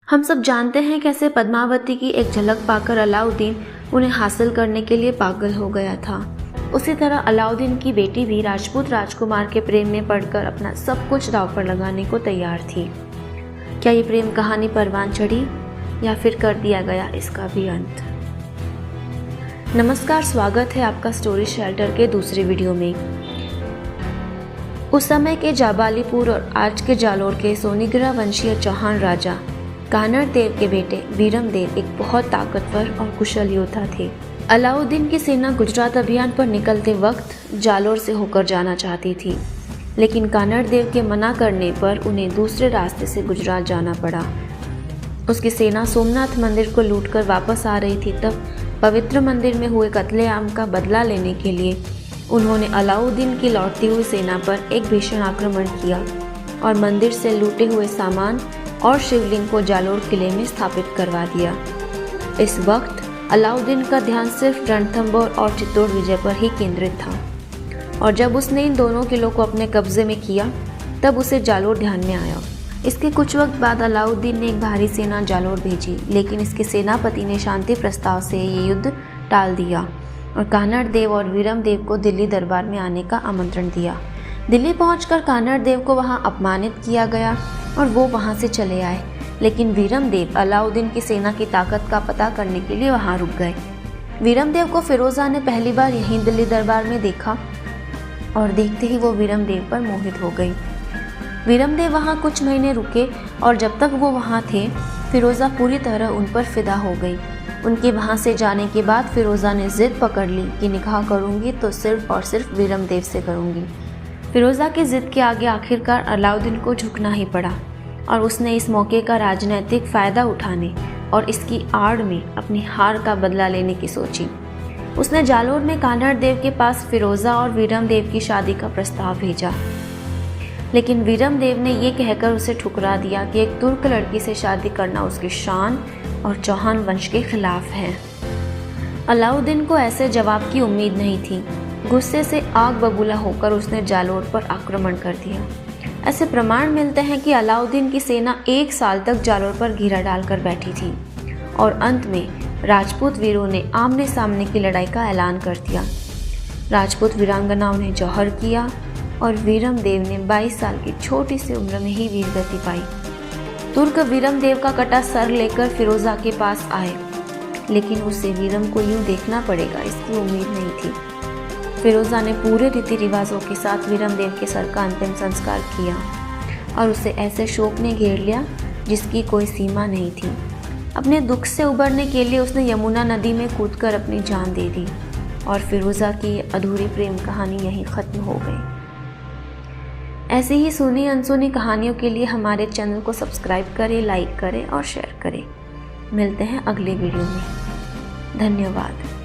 हम सब जानते हैं कैसे पद्मावती की एक झलक पाकर अलाउद्दीन उन्हें हासिल करने के लिए पागल हो गया था। उसी तरह अलाउद्दीन की बेटी भी राजपूत राजकुमार के प्रेम में पड़कर अपना सब कुछ दांव पर लगाने को तैयार थी। क्या ये प्रेम कहानी परवान चढ़ी या फिर कर दिया गया इसका भी अंत? नमस्कार, स्वागत है आपका स्टोरी शेल्टर के दूसरे वीडियो में। उस समय के जाबालीपुर और आज के जालोर के सोनीग्रा वंशीय चौहान राजा कानड़ देव के बेटे वीरम देव एक बहुत ताकतवर और कुशल योद्धा थे। अलाउद्दीन की सेना गुजरात अभियान पर निकलते वक्त जालोर से होकर जाना चाहती थी, लेकिन कानड़ देव के मना करने पर उन्हें दूसरे रास्ते से गुजरात जाना पड़ा। उसकी सेना सोमनाथ मंदिर को लूटकर वापस आ रही थी, तब पवित्र मंदिर में हुए कत्लेआम का बदला लेने के लिए उन्होंने अलाउद्दीन की लौटती हुई सेना पर एक भीषण आक्रमण किया और मंदिर से लूटे हुए सामान और शिवलिंग को जालोर किले में स्थापित करवा दिया। इस वक्त अलाउद्दीन का ध्यान सिर्फ रणथंभौर और चित्तौड़ विजय पर ही केंद्रित था, और जब उसने इन दोनों किलों को अपने कब्जे में किया तब उसे जालोर ध्यान में आया। इसके कुछ वक्त बाद अलाउद्दीन ने एक भारी सेना जालोर भेजी, लेकिन इसके सेनापति ने शांति प्रस्ताव से ये युद्ध टाल दिया और कानड़ देव और वीरम देव को दिल्ली दरबार में आने का आमंत्रण दिया। दिल्ली पहुंचकर कानड़ देव को वहां अपमानित किया गया और वो वहां से चले आए, लेकिन वीरम देव अलाउद्दीन की सेना की ताकत का पता करने के लिए वहां रुक गए। वीरम देव को फिरोजा ने पहली बार यहीं दिल्ली दरबार में देखा और देखते ही वो वीरम देव पर मोहित हो गई। वीरम देव वहां कुछ महीने रुके और जब तक वो वहां थे फिरोजा पूरी तरह उन पर फिदा हो गई। उनके वहां से जाने के बाद फिरोजा ने जिद पकड़ ली कि निकाह करूंगी तो सिर्फ और सिर्फ वीरम देव से करूंगी। फिरोजा की जिद के आगे आखिरकार अलाउद्दीन को झुकना ही पड़ा और उसने इस मौके का राजनीतिक फ़ायदा उठाने और इसकी आड़ में अपनी हार का बदला लेने की सोची। उसने जालोर में कानड़ देव के पास फिरोजा और वीरम देव की शादी का प्रस्ताव भेजा, लेकिन वीरम देव ने ये कहकर उसे ठुकरा दिया कि एक तुर्क लड़की से शादी करना उसकी शान और चौहान वंश के खिलाफ है। अलाउद्दीन को ऐसे जवाब की उम्मीद नहीं थी। गुस्से से आग बबूला होकर उसने जालोर पर आक्रमण कर दिया। ऐसे प्रमाण मिलते हैं कि अलाउद्दीन की सेना 1 साल तक जालोर पर घेरा डालकर बैठी थी और अंत में राजपूत वीरों ने आमने सामने की लड़ाई का ऐलान कर दिया। राजपूत वीरांगनाओं ने जौहर किया और वीरम देव ने 22 साल की छोटी सी उम्र में ही वीरगति पाई। तुर्क वीरम देव का कटा सर लेकर फिरोजा के पास आए, लेकिन उसे वीरम को यूं देखना पड़ेगा इसकी उम्मीद नहीं थी। फिरोजा ने पूरे रीति रिवाजों के साथ वीरम देव के सर का अंतिम संस्कार किया और उसे ऐसे शोक ने घेर लिया जिसकी कोई सीमा नहीं थी। अपने दुख से उबरने के लिए उसने यमुना नदी में कूदकर अपनी जान दे दी और फिरोजा की अधूरी प्रेम कहानी यहीं ख़त्म हो गई। ऐसी ही सुनी अनसुनी कहानियों के लिए हमारे चैनल को सब्सक्राइब करें, लाइक करें और शेयर करें। मिलते हैं अगले वीडियो में। धन्यवाद।